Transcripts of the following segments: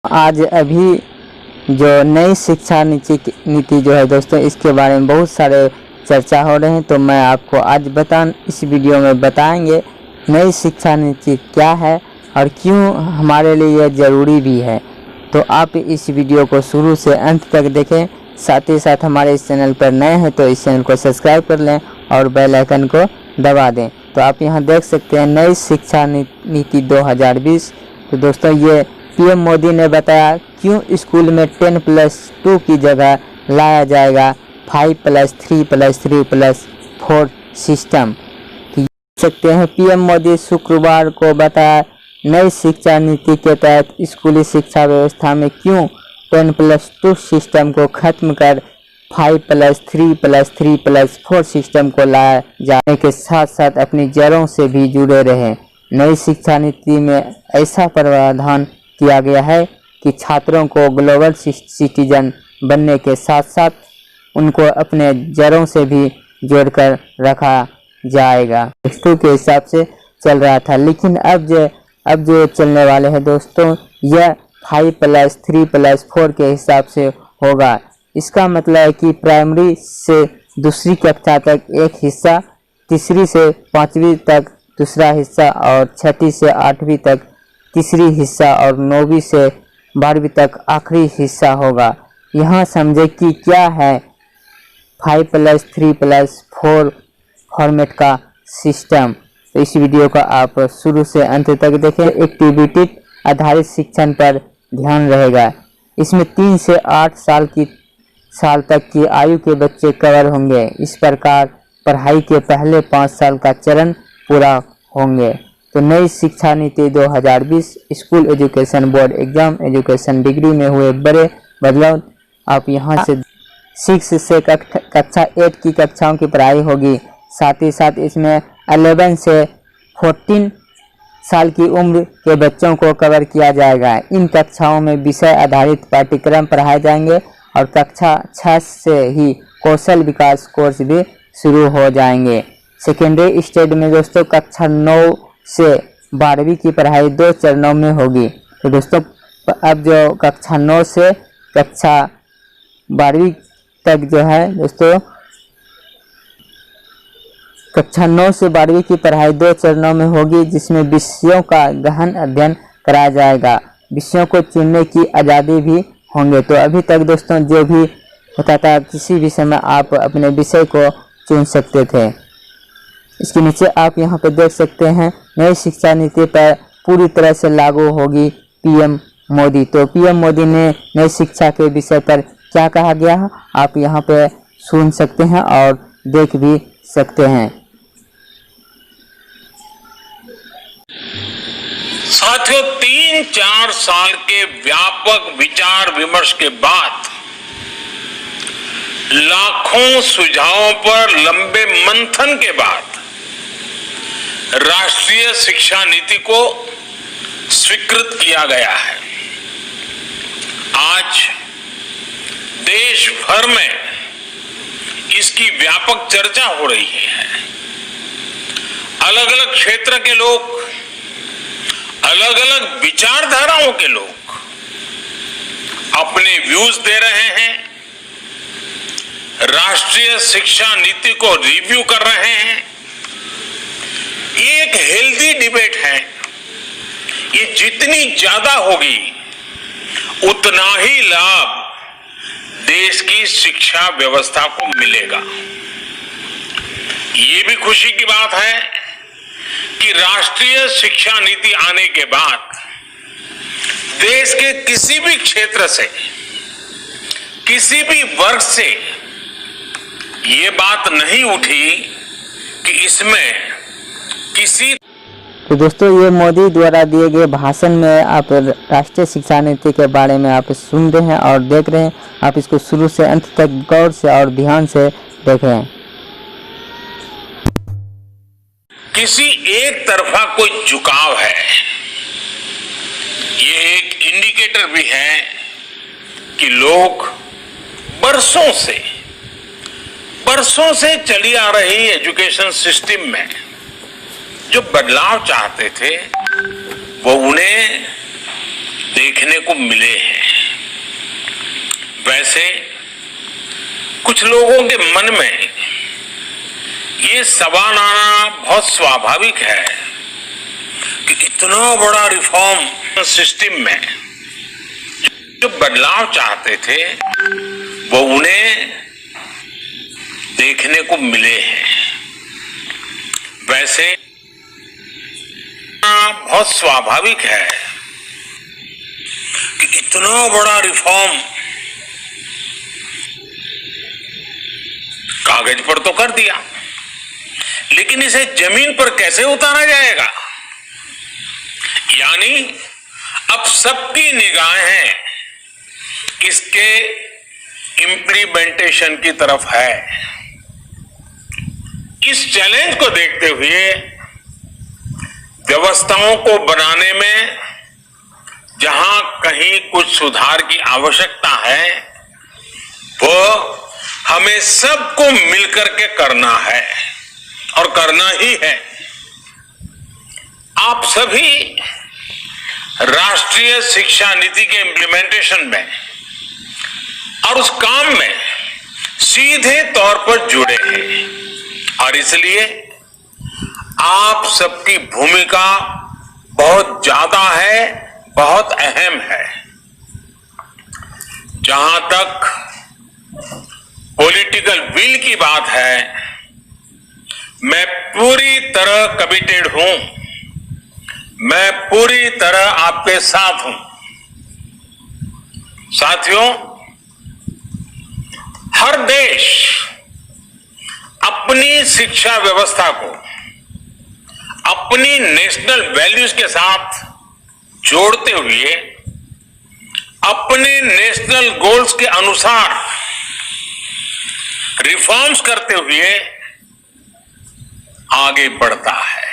आज अभी जो नई शिक्षा नीति जो है दोस्तों, इसके बारे में बहुत सारे चर्चा हो रहे हैं। तो मैं आपको आज इस वीडियो में बताएंगे नई शिक्षा नीति क्या है और क्यों हमारे लिए यह ज़रूरी भी है। तो आप इस वीडियो को शुरू से अंत तक देखें। साथ ही साथ हमारे इस चैनल पर नए हैं तो इस चैनल को सब्सक्राइब कर लें और बेल आइकन को दबा दें। तो आप यहाँ देख सकते हैं नई शिक्षा नीति 2020। तो दोस्तों ये पीएम मोदी ने बताया क्यों स्कूल में 10+2 की जगह लाया जाएगा 5+3+3+4 सिस्टम। देख सकते हैं पीएम मोदी शुक्रवार को बताया नई शिक्षा नीति के तहत स्कूली शिक्षा व्यवस्था में क्यों 10+2 सिस्टम को खत्म कर 5+3+3+4 सिस्टम को लाया जाने के साथ साथ अपनी जड़ों से भी जुड़े रहे। नई शिक्षा नीति में ऐसा प्रावधान किया गया है कि छात्रों को ग्लोबल सिटीजन बनने के साथ साथ उनको अपने जड़ों से भी जोड़कर रखा जाएगा। दोस्तों के हिसाब से चल रहा था, लेकिन अब जो चलने वाले हैं दोस्तों, यह 5+3+4 के हिसाब से होगा। इसका मतलब है कि प्राइमरी से दूसरी कक्षा तक एक हिस्सा, तीसरी से 5वीं तक दूसरा हिस्सा और 6ठी से 8वीं तक तीसरी हिस्सा और 9वीं से 12वीं तक आखिरी हिस्सा होगा। यहाँ समझे कि क्या है 5+3+4 फॉर्मेट का सिस्टम। तो इस वीडियो का आप शुरू से अंत तक देखें। एक्टिविटी आधारित शिक्षण पर ध्यान रहेगा। इसमें 3 से 8 साल तक की आयु के बच्चे कवर होंगे। इस प्रकार पढ़ाई के पहले 5 साल का चरण पूरा होंगे। तो नई शिक्षा नीति 2020 school education board exam education degree में हुए बड़े बदलाव। आप यहां से 6 से कक्षा 8 की कक्षाओं की पढ़ाई होगी। साथ ही साथ इसमें 11 से 14 साल की उम्र के बच्चों को कवर किया जाएगा। इन कक्षाओं में विषय आधारित पाठ्यक्रम पढ़ाए जाएंगे और कक्षा 6 से ही कौशल विकास कोर्स भी शुरू हो जाएंगे। सेकेंडरी स्टेज में दोस्तों कक्षा 9 से 12वीं की पढ़ाई 2 चरणों में होगी। तो दोस्तों अब जो कक्षा 9 से कक्षा 12वीं तक जो है दोस्तों, कक्षा 9 से 12वीं की पढ़ाई 2 चरणों में होगी, जिसमें विषयों का गहन अध्ययन कराया जाएगा। विषयों को चुनने की आज़ादी भी होंगे। तो अभी तक दोस्तों जो भी होता था, किसी विषय में आप अपने विषय को चुन सकते थे। इसके नीचे आप यहाँ पे देख सकते हैं नई शिक्षा नीति पर पूरी तरह से लागू होगी पीएम मोदी। तो पीएम मोदी ने नई शिक्षा के विषय पर क्या कहा गया है आप यहाँ पे सुन सकते हैं और देख भी सकते हैं। साथियों 3-4 साल के व्यापक विचार विमर्श के बाद लाखों सुझावों पर लंबे मंथन के बाद राष्ट्रीय शिक्षा नीति को स्वीकृत किया गया है। आज देश भर में इसकी व्यापक चर्चा हो रही है। अलग अलग क्षेत्र के लोग, अलग अलग विचारधाराओं के लोग अपने व्यूज दे रहे हैं, राष्ट्रीय शिक्षा नीति को रिव्यू कर रहे हैं। ये एक हेल्दी डिबेट है। ये जितनी ज्यादा होगी उतना ही लाभ देश की शिक्षा व्यवस्था को मिलेगा। ये भी खुशी की बात है कि राष्ट्रीय शिक्षा नीति आने के बाद देश के किसी भी क्षेत्र से, किसी भी वर्ग से ये बात नहीं उठी कि इसमें किसी। तो दोस्तों ये मोदी द्वारा दिए गए भाषण में आप राष्ट्रीय शिक्षा नीति के बारे में आप सुन रहे हैं और देख रहे हैं। आप इसको शुरू से अंत तक गौर से और ध्यान से देखें। किसी एक तरफा कोई झुकाव है, ये एक इंडिकेटर भी है कि लोग बरसों से चली आ रही एजुकेशन सिस्टम में जो बदलाव चाहते थे वो उन्हें देखने को मिले हैं। वैसे कुछ लोगों के मन में ये सवाल आना बहुत स्वाभाविक है कि इतना बड़ा रिफॉर्म सिस्टम में जो बदलाव चाहते थे वो उन्हें देखने को मिले हैं। वैसे बहुत स्वाभाविक है कि इतना बड़ा रिफॉर्म कागज पर तो कर दिया, लेकिन इसे जमीन पर कैसे उतारा जाएगा? यानी अब सबकी निगाहें इसके इम्प्लीमेंटेशन की तरफ है। इस चैलेंज को देखते हुए व्यवस्थाओं को बनाने में जहां कहीं कुछ सुधार की आवश्यकता है, वो हमें सबको मिलकर के करना है और करना ही है। आप सभी राष्ट्रीय शिक्षा नीति के इम्प्लीमेंटेशन में और उस काम में सीधे तौर पर जुड़े हैं और इसलिए आप सबकी भूमिका बहुत ज्यादा है, बहुत अहम है। जहां तक पॉलिटिकल विल की बात है, मैं पूरी तरह कमिटेड हूं, मैं पूरी तरह आपके साथ हूं। साथियों, हर देश अपनी शिक्षा व्यवस्था को अपनी नेशनल वैल्यूज के साथ जोड़ते हुए अपने नेशनल गोल्स के अनुसार रिफॉर्म्स करते हुए आगे बढ़ता है।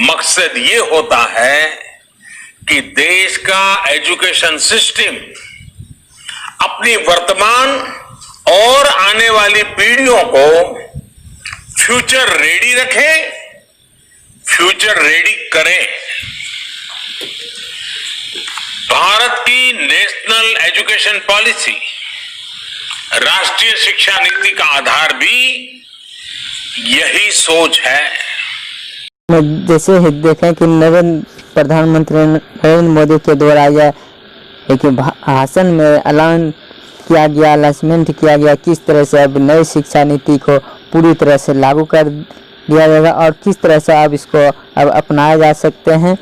मकसद ये होता है कि देश का एजुकेशन सिस्टम अपनी वर्तमान और आने वाली पीढ़ियों को फ्यूचर रेडी रखे, फ्यूचर रेडी करे। भारत की नेशनल एजुकेशन पॉलिसी, राष्ट्रीय शिक्षा नीति का आधार भी यही सोच है। जैसे देखें कि प्रधानमंत्री नरेंद्र मोदी के द्वारा यह एक भाषण में ऐलान किया गया, अनाउंसमेंट किया गया किस तरह से अब नई शिक्षा नीति को पूरी तरह से लागू कर दिया जाएगा और किस तरह से अब इसको अब अपनाया जा सकते हैं।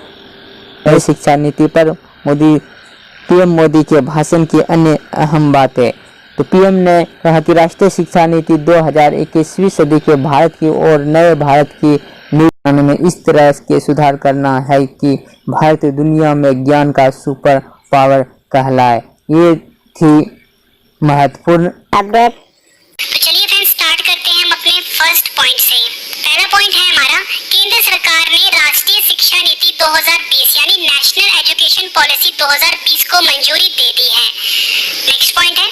नई शिक्षा नीति पर पीएम मोदी के भाषण की अन्य अहम बातें। तो पीएम ने कहा कि राष्ट्रीय शिक्षा नीति 2021वीं सदी के भारत की और नए भारत की नींव बनाने में इस तरह के सुधार करना है कि भारत दुनिया में ज्ञान का सुपर पावर कहलाए। ये थी महत्वपूर्ण अपडेट। तो चलिए फ्रेंड्स स्टार्ट करते हैं हम अपने फर्स्ट पॉइंट से। पहला पॉइंट है हमारा, केंद्र सरकार ने राष्ट्रीय शिक्षा नीति 2020 यानी नेशनल एजुकेशन पॉलिसी 2020 को मंजूरी दे दी है। नेक्स्ट पॉइंट है,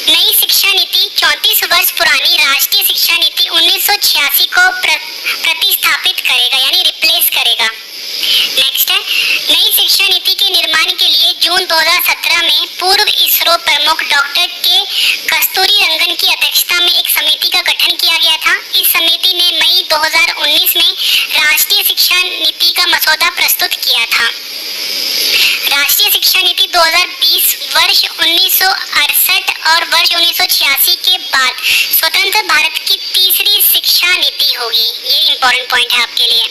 नई शिक्षा नीति 34 वर्ष पुरानी राष्ट्रीय शिक्षा नीति 1986 को प्रतिस्थापित करेगा यानी रिप्लेस करेगा। नेक्स्ट है, नई शिक्षा नीति के निर्माण के लिए जून 2017 में पूर्व इसरो प्रमुख डॉक्टर के कस्तूरी रंगन की अध्यक्षता में एक समिति का गठन किया गया था। इस समिति ने मई 2019 में राष्ट्रीय शिक्षा नीति का मसौदा प्रस्तुत किया था। राष्ट्रीय शिक्षा नीति 2020 वर्ष 1968 और वर्ष 1986 के बाद स्वतंत्र भारत की तीसरी शिक्षा नीति होगी। ये इंपॉर्टेंट पॉइंट है आपके लिए।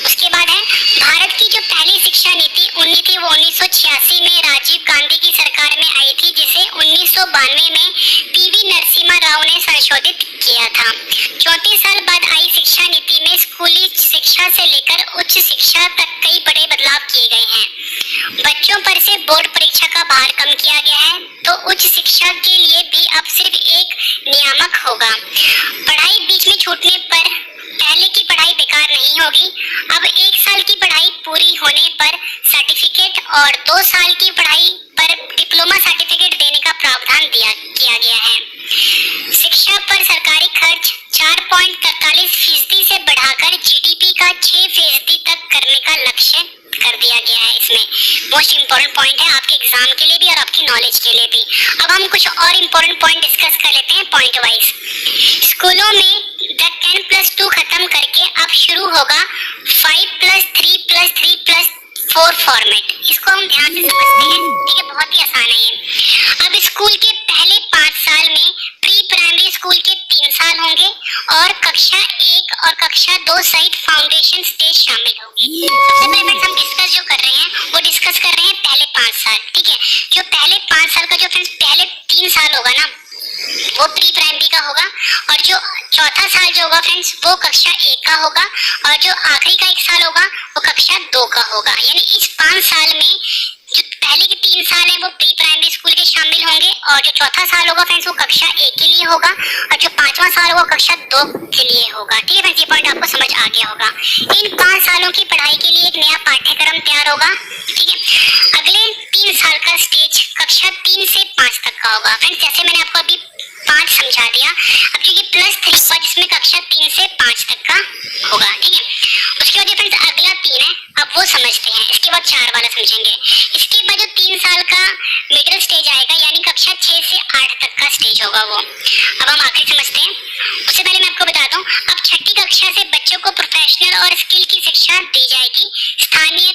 उसके बाद है, भारत की जो पहली शिक्षा नीति थी वो 1986 में राजीव गांधी की सरकार में आई थी, जिसे 1992 में पीवी नरसिम्हा राव ने संशोधित किया था। 34 साल बाद आई शिक्षा नीति में स्कूली शिक्षा से लेकर उच्च शिक्षा तक कई बड़े बदलाव किए गए हैं। बच्चों पर से बोर्ड परीक्षा का भार कम किया गया है, तो उच्च शिक्षा के लिए भी अब सिर्फ एक नियामक होगा। पढ़ाई बीच में छूटने पर पहले की पढ़ाई बेकार नहीं होगी। अब 1 साल की पढ़ाई पूरी होने पर सर्टिफिकेट और 2 साल की पढ़ाई पर डिप्लोमा सर्टिफिकेट देने का प्रावधान किया गया है। शिक्षा पर सरकारी खर्च 4.43% से बढ़ाकर जीडीपी का 6% तक करने का लक्ष्य कर कर दिया गया है। इसमें मोस्ट इम्पोर्टेंट पॉइंट है आपके एग्जाम के लिए भी और आपकी नॉलेज के लिए भी। अब हम कुछ और इम्पोर्टेंट पॉइंट डिस्कस कर लेते हैं पॉइंट वाइज। स्कूलों में 10+2 खत्म करके अब शुरू होगा 5+3+3+4 फॉर्मेट। इसको हम ध्यान से समझते हैं, ठीक है, बहुत ही आसान है ये। अब स्कूल के पहले 5 साल में प्री प्राइमरी स्कूल के 3 साल होंगे और कक्षा 1 और कक्षा 2 सहित फाउंडेशन स्टेज शामिल होगी। सबसे पहले फ्रेंड्स हम डिस्कस जो कर रहे हैं वो डिस्कस कर रहे हैं पहले 5 साल, ठीक है। जो पहले 5 साल का जो फ्रेंड्स पहले 3 साल होगा ना वो प्री प्राइमरी का होगा और जो चौथा साल जो होगा फ्रेंड्स वो कक्षा 1 का होगा और जो आखिरी का 1 साल होगा वो कक्षा 2 का होगा। यानी इस 5 साल में जो पहले के 3 साल है वो प्री प्राइमरी स्कूल के शामिल होंगे और जो चौथा साल होगा फ्रेंड्स वो कक्षा 1 के लिए होगा और जो 5वां साल होगा कक्षा 2 के लिए होगा, ठीक है फ्रेंड्स। ये पॉइंट आपको समझ आ गया होगा। इन 5 सालों की पढ़ाई के लिए एक नया पाठ्यक्रम तैयार होगा, ठीक है। अगले 3 साल का स्टेज कक्षा 3 से 5 तक का होगा फ्रेंड्स। जैसे मैंने आपको अभी 5 समझा दिया, अब क्योंकि +3 होगा जिसमें कक्षा 3 से 5 तक का होगा, ठीक है। उसके बाद जो फ्रेंड्स अगला 3 है अब वो समझते हैं, इसके बाद 4 वाला समझेंगे। इसके बाद जो 3 साल का मिडिल स्टेज आएगा यानी कक्षा 6 से 8 तक का स्टेज होगा वो। अब हम आखिरी समझते हैं। उससे पहले मैं आपको बता दूं, अब 6ठी कक्षा से बच्चों को प्रोफेशनल और स्किल की शिक्षा दी जाएगी। स्थानीय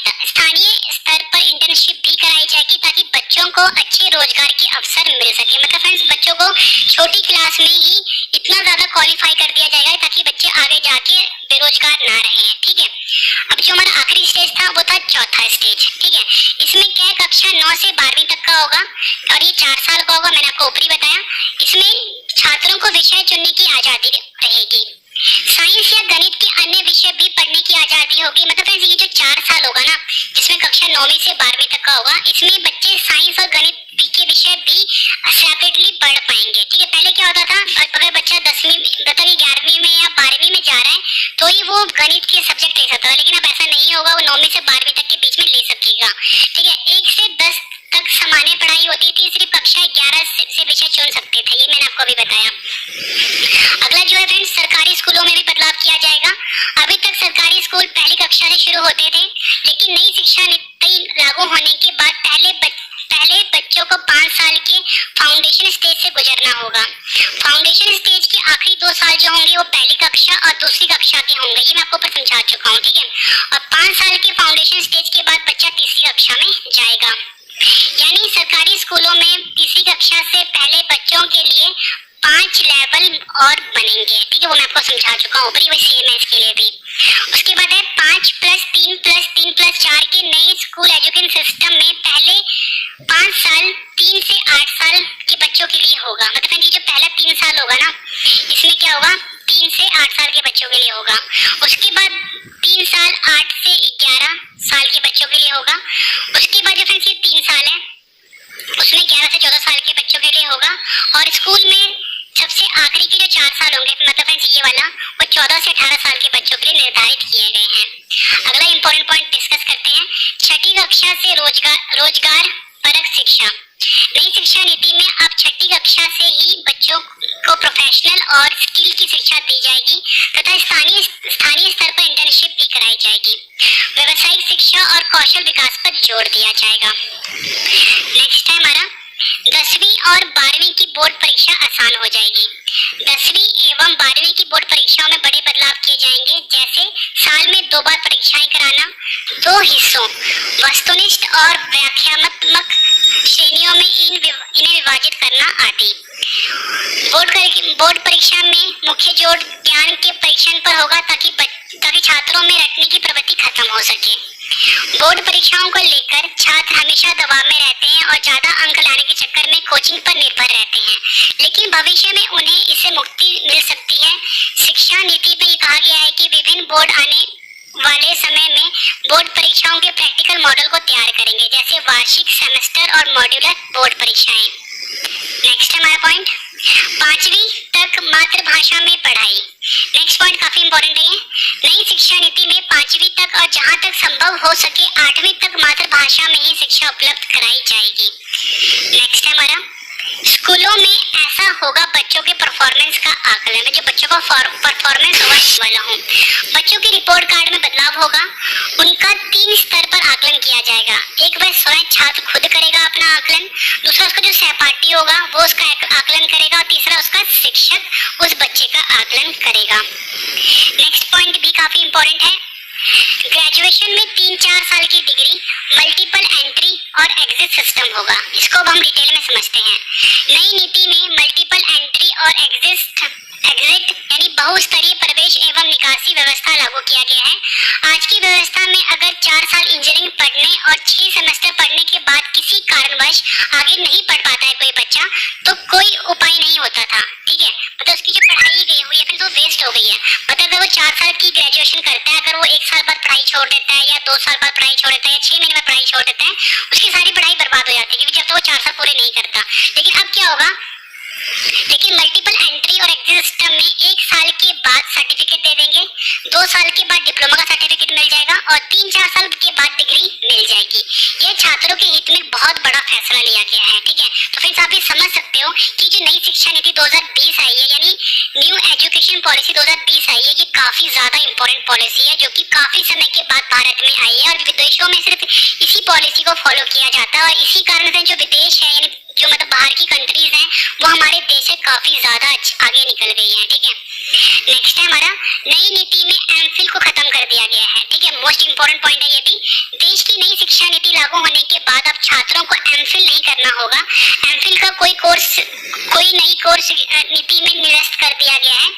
स्तर पर इंटर्नशिप भी कराई जाएगी ताकि बच्चों को अच्छे रोजगार के अवसर मिल सके। मतलब फ्रेंड्स बच्चों को छोटी क्लास में ही इतना ज्यादा क्वालिफाई कर दिया जाएगा ताकि बच्चे आगे जाके बेरोजगार ना रहे, ठीक है। अब जो हमारा आखिरी स्टेज था वो था चौथा स्टेज, ठीक है। इसमें क्या है कक्षा 9 से 12वीं तक का होगा और ये 4 साल का होगा, मैंने आपको ऊपरी बताया। इसमें छात्रों को विषय चुनने की आजादी रहेगी। साइंस या गणित के अन्य विषय भी पढ़ने की आजादी होगी। मतलब फ्रेंड्स ये जो 4 साल होगा ना जिसमें कक्षा 9वीं से 12वीं तक का होगा, इसमें बच्चे साइंस और गणित के विषय भी सेपरेटली पढ़ पाएंगे, ठीक है। पहले क्या होता था अगर बच्चा 11वीं में या 12वीं में जा रहा है तो ही वो गणित के सब्जेक्ट ले सकता है, लेकिन अब ऐसा नहीं होगा, वो 9वीं से 12वीं तक के बीच में ले सकेगा, ठीक है। 1 से 10 तक सामान्य पढ़ाई होती थी, सिर्फ कक्षा 11 से विषय चुन सकते थे, ये मैंने आपको अभी बताया। अगला जो है फ्रेंड्स सरकारी स्कूलों में भी बदलाव किया जाएगा। अभी तक सरकारी स्कूल पहली कक्षा से शुरू होते थे, लेकिन नई शिक्षा नीति लागू होने के बाद पहले बच्चों को 5 साल के फाउंडेशन स्टेज से गुजरना होगा। फाउंडेशन स्टेज के आखिरी 2 साल जो होंगे वो पहली कक्षा और दूसरी कक्षा के होंगे, ये मैं आपको ऊपर समझा चुका हूँ, ठीक है। और 5 साल के फाउंडेशन स्टेज के बाद बच्चा तीसरी कक्षा में जाएगा। यानी सरकारी स्कूलों में तीसरी कक्षा से पहले बच्चों के लिए 5 लेवल और बनेंगे, ठीक है, वो मैं आपको समझा चुका हूँ, वही सेम है इसके लिए भी। उसके बाद है 5+3+3+4 के नए स्कूल एजुकेशन सिस्टम में पहले 5 साल 3 से 8 साल के बच्चों के लिए होगा। मतलब ये जो पहला 3 साल होगा ना इसमें क्या होगा 3 से 8 साल के बच्चों के लिए होगा। उसके बाद 3 साल 8 से 11 साल के बच्चों के लिए होगा। उसके बाद जो फ्रेंड्स ये 3 साल है उसमें 11 से 14 साल के बच्चों के लिए होगा। और स्कूल में सबसे आखिरी के जो 4 साल होंगे मतलब फ्रेंड्स ये वाला वो 14 से 18 साल के बच्चों के लिए निर्धारित किए गए हैं। अगला इंपॉर्टेंट पॉइंट डिस्कस करते हैं 6ठी कक्षा से रोजगार परक शिक्षा। नई शिक्षा नीति में अब 6ठी कक्षा से ही बच्चों को प्रोफेशनल और स्किल की शिक्षा दी जाएगी तथा स्थानीय स्तर पर इंटर्नशिप भी कराई जाएगी। व्यावसायिक शिक्षा और कौशल विकास पर जोर दिया जाएगा। नेक्स्ट है हमारा 10वीं और 12वीं की बोर्ड परीक्षा आसान हो जाएगी। 10वीं एवं 12वीं की बोर्ड परीक्षाओं में बड़े बदलाव किए जाएंगे, जैसे साल में 2 बार परीक्षाएं कराना, 2 हिस्सों वस्तुनिष्ठ और व्याख्यात्मक श्रेणियों में इन्हें विभाजित करना आदि। बोर्ड परीक्षा में मुख्य जोर ज्ञान के परीक्षण पर होगा ताकि छात्रों में रटने की प्रवृत्ति खत्म हो सके। बोर्ड परीक्षाओं को लेकर छात्र हमेशा दबाव में रहते हैं और ज्यादा अंक लाने के चक्कर में कोचिंग पर निर्भर रहते हैं, लेकिन भविष्य में उन्हें इससे मुक्ति मिल सकती है। शिक्षा नीति में कहा गया है कि विभिन्न बोर्ड आने वाले समय में बोर्ड परीक्षाओं के प्रैक्टिकल मॉडल को तैयार करेंगे, जैसे वार्षिक, सेमेस्टर और मॉड्यूलर बोर्ड परीक्षाएं। नेक्स्ट हमारा पॉइंट 5वीं तक मातृभाषा में पढ़ाई। नेक्स्ट पॉइंट काफी इंपॉर्टेंट है। नई शिक्षा नीति में 5वीं तक और जहां तक संभव हो सके 8वीं तक मातृभाषा में ही शिक्षा उपलब्ध कराई जाएगी। नेक्स्ट है हमारा स्कूलों में ऐसा होगा बच्चों के परफॉर्मेंस का आकलन। मैं जो बच्चों का परफॉर्मेंस होगा वाला हूँ। बच्चों के रिपोर्ट कार्ड में बदलाव होगा, उनका 3 स्तर पर आकलन किया जाएगा। एक वह स्वयं छात्र खुद करेगा अपना आकलन, दूसरा उसका जो सहपाठी होगा वो उसका आकलन करेगा और तीसरा उसका शिक्षक उस बच्चे का आकलन करेगा। नेक्स्ट पॉइंट भी काफी इंपॉर्टेंट है। ग्रेजुएशन में 3-4 साल की डिग्री, मल्टीपल एंट्री और एग्जिट सिस्टम होगा। इसको अब हम डिटेल में समझते हैं। नई नीति में मल्टीपल एंट्री और एग्जिट यानी बहुस्तरीय प्रवेश एवं निकासी व्यवस्था लागू किया गया है। आज की व्यवस्था में अगर 4 साल इंजीनियरिंग पढ़ने और 6 सेमेस्टर पढ़ने के बाद किसी कारणवश आगे नहीं पढ़ पाता है कोई बच्चा, तो कोई उपाय नहीं होता था, ठीक है। मतलब उसकी जो पढ़ाई गई हुई है फिर तो वेस्ट हो गई है। मतलब अगर वो 4 साल की ग्रेजुएशन करता है, अगर वो 1 साल बाद पढ़ाई छोड़ देता है या 2 साल बाद पढ़ाई छोड़ देता है या 6 महीने बाद पढ़ाई छोड़ देता है, उसकी सारी पढ़ाई बर्बाद हो जाती है, क्योंकि जब तक वो 4 साल पूरे नहीं करता। लेकिन अब क्या होगा, लेकिन मल्टीपल एंट्री और एग्जिट सिस्टम में 1 साल के बाद सर्टिफिकेट दे देंगे, 2 साल के बाद डिप्लोमा का सर्टिफिकेट मिल जाएगा और 3-4 साल के बाद डिग्री मिल जाएगी। यह छात्रों के हित में बहुत बड़ा फैसला लिया गया है, ठीक है। तो फ्रेंड्स आप ये समझ सकते हो कि जो नई शिक्षा नीति 2020 आई है, यानी न्यू एजुकेशन पॉलिसी 2020 आई है, ये काफी ज्यादा इंपॉर्टेंट पॉलिसी है जो कि काफी समय के बाद भारत में आई है और विदेशों में सिर्फ इसी पॉलिसी को फॉलो किया जाता है और इसी कारण से जो विदेश है यानी जो मतलब बाहर की कंट्रीज हैं वो हमारे देश से काफी ज्यादा आगे निकल गई हैं, ठीक है। नेक्स्ट है हमारा, नई नीति में एमफिल को खत्म कर दिया गया है, ठीक है। मोस्ट इंपोर्टेंट पॉइंट है ये भी। देश की नई शिक्षा नीति लागू होने के बाद अब छात्रों को एमफिल नहीं करना होगा। एमफिल का कोई नई कोर्स नीति में निरस्त कर दिया गया है,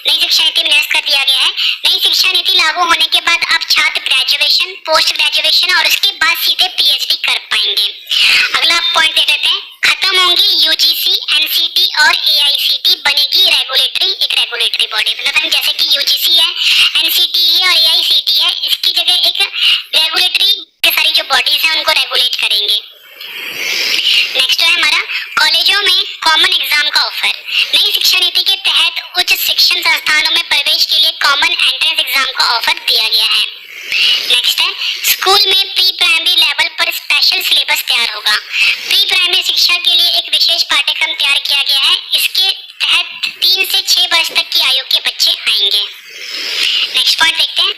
नई शिक्षा नीति में निरस्त कर दिया गया है। नई शिक्षा नीति लागू होने के बाद अब छात्र ग्रेजुएशन, पोस्ट ग्रेजुएशन और उसके बाद सीधे पीएचडी कर पाएंगे। अगला पॉइंट देख लेते हैं। खत्म होंगी यूजीसी, एनसीटी और एआईसीटी, बनेगी रेगुलेटरी बॉडी। मतलब जैसे कि यूजीसी है, एनसीटी है और एआईसीटी है, इसकी जगह एक रेगुलेटरी के सारी जो बॉडीज हैं उनको रेगुलेट करेंगे। नेक्स्ट है हमारा, कॉलेजों में कॉमन एग्जाम का ऑफर। नई शिक्षा नीति के तहत उच्च शिक्षण संस्थानों में प्रवेश के लिए कॉमन एंट्रेंस एग्जाम का ऑफर दिया गया है। नेक्स्ट है, स्कूल में प्री प्राइमरी लेवल पर स्पेशल सिलेबस तैयार होगा। प्री प्राइमरी शिक्षा के लिए एक विशेष पाठ्यक्रम तैयार किया गया है। इसके तहत 3 से 6 वर्ष तक की आयु के बच्चे आएंगे। नेक्स्ट पॉइंट देखते हैं।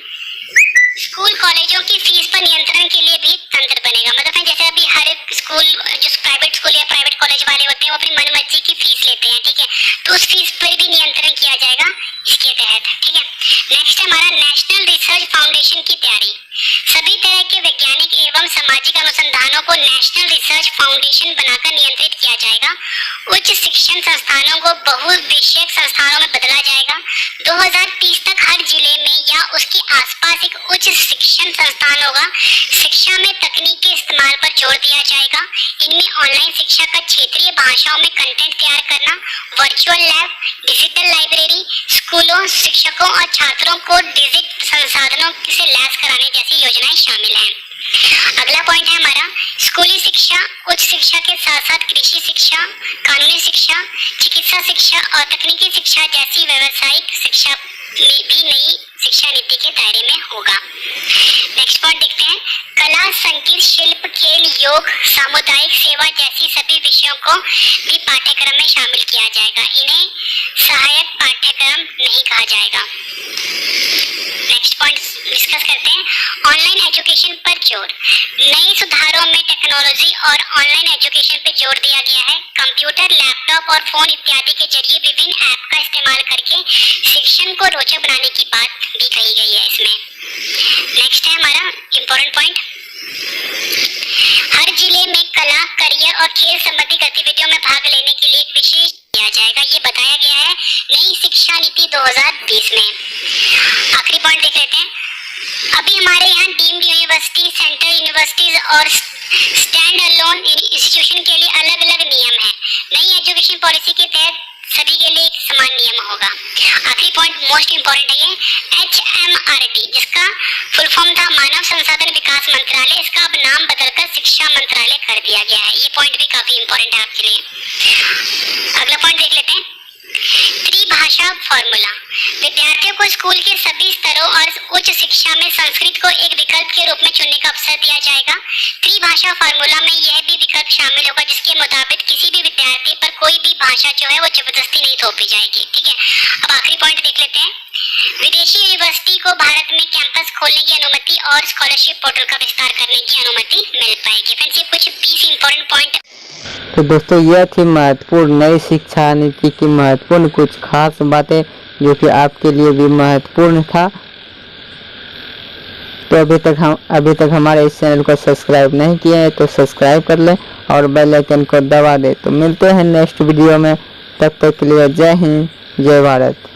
स्कूल कॉलेजों की फीस पर नियंत्रण के लिए भी तंत्र बनेगा। मतलब जैसे अभी हर एक स्कूल, जो प्राइवेट स्कूल या प्राइवेट कॉलेज वाले होते हैं वो अपनी मनमर्जी की फीस लेते हैं, ठीक है। तो उस फीस पर भी नियंत्रण किया जाएगा इसके तहत, ठीक है। नेक्स्ट है हमारा, नेशनल रिसर्च फाउंडेशन की तैयारी। सभी तरह के वैज्ञानिक एवं सामाजिक अनुसंधानों को नेशनल रिसर्च फाउंडेशन बनाकर नियंत्रित किया जाएगा। उच्च शिक्षण संस्थानों को बहुविषयक संस्थानों में बदला जाएगा। 2030 तक हर जिले में या उसके आसपास एक उच्च शिक्षण संस्थान होगा। शिक्षा में तकनीक के इस्तेमाल पर जोर दिया जाएगा। इनमें ऑनलाइन शिक्षा का क्षेत्रीय भाषाओं में कंटेंट तैयार करना, वर्चुअल लैब, डिजिटल लाइब्रेरी, स्कूलों, शिक्षकों और छात्रों को डिजिटल संसाधनों से लैस कराने जैसी योजनाएं शामिल हैं। अगला पॉइंट है हमारा, स्कूली शिक्षा, उच्च शिक्षा के साथ साथ कृषि शिक्षा, कानूनी शिक्षा, चिकित्सा शिक्षा और तकनीकी शिक्षा जैसी व्यावसायिक शिक्षा भी नई शिक्षा नीति के दायरे में होगा। नेक्स्ट पॉइंट देखते हैं। कला, संगीत, शिल्प, खेल, योग, सामुदायिक सेवा जैसी सभी विषयों को भी पाठ्यक्रम में शामिल किया जाएगा। इन्हें सहायक पाठ्यक्रम नहीं कहा जाएगा। नेक्स्ट पॉइंट डिस्कस करते हैं। ऑनलाइन एजुकेशन पर जोर। नए सुधारों में टेक्नोलॉजी और ऑनलाइन एजुकेशन पर जोर दिया गया है। कंप्यूटर, लैपटॉप और फोन इत्यादि के जरिए विभिन्न ऐप का इस्तेमाल करके शिक्षण को रोचक बनाने की बात भी कही गई है इसमें। नेक्स्ट है हमारा इंपॉर्टेंट पॉइंट, हर जिले में कला, करियर और खेल संबंधी गतिविधियों में भाग लेने के लिए एक विशेष किया जाएगा। ये बताया गया है नई शिक्षा नीति 2020 में। आखिरी पॉइंट देख लेते हैं। अभी हमारे यहाँ डीम्ड यूनिवर्सिटी, सेंट्रल यूनिवर्सिटीज और स्टैंड अलोन इंस्टीट्यूशन के लिए अलग अलग नियम है। नई एजुकेशन पॉलिसी के तहत सभी के लिए एक समान नियम होगा। आखिरी पॉइंट मोस्ट इंपोर्टेंट है ये, HMRD जिसका फुल फॉर्म था मानव संसाधन विकास मंत्रालय, इसका अब नाम बदलकर शिक्षा मंत्रालय कर दिया गया है। ये पॉइंट भी काफी इंपॉर्टेंट है आपके लिए। अगला पॉइंट देख लेते हैं। त्रिभाषा फॉर्मूला। विद्यार्थियों को स्कूल के सभी स्तरों और उच्च शिक्षा में संस्कृत को एक विकल्प के रूप में चुनने का अवसर दिया जाएगा। हिंदी भाषा फार्मूला में यह भी विकल्प शामिल होगा जिसके मुताबिक किसी भी विद्यार्थी पर कोई भी भाषा जो है वो जबरदस्ती नहीं थोपी जाएगी। ठीक है, अब आखिरी पॉइंट देख लेते हैं। विदेशी यूनिवर्सिटी को भारत में कैंपस खोलने की अनुमति और स्कॉलरशिप पोर्टल का विस्तार करने की अनुमति मिल पाएगी। फ्रेंड्स, ये कुछ 20 इंपॉर्टेंट पॉइंट। तो दोस्तों, यह थी महत्वपूर्ण नई शिक्षा नीति की महत्वपूर्ण कुछ खास बातें जो कि आपके लिए भी महत्वपूर्ण था। तो अभी तक हमारे इस चैनल को सब्सक्राइब नहीं किए हैं तो सब्सक्राइब कर लें और बेल आइकन को दबा दें। तो मिलते हैं नेक्स्ट वीडियो में, तब तक के लिए जय हिंद, जय भारत।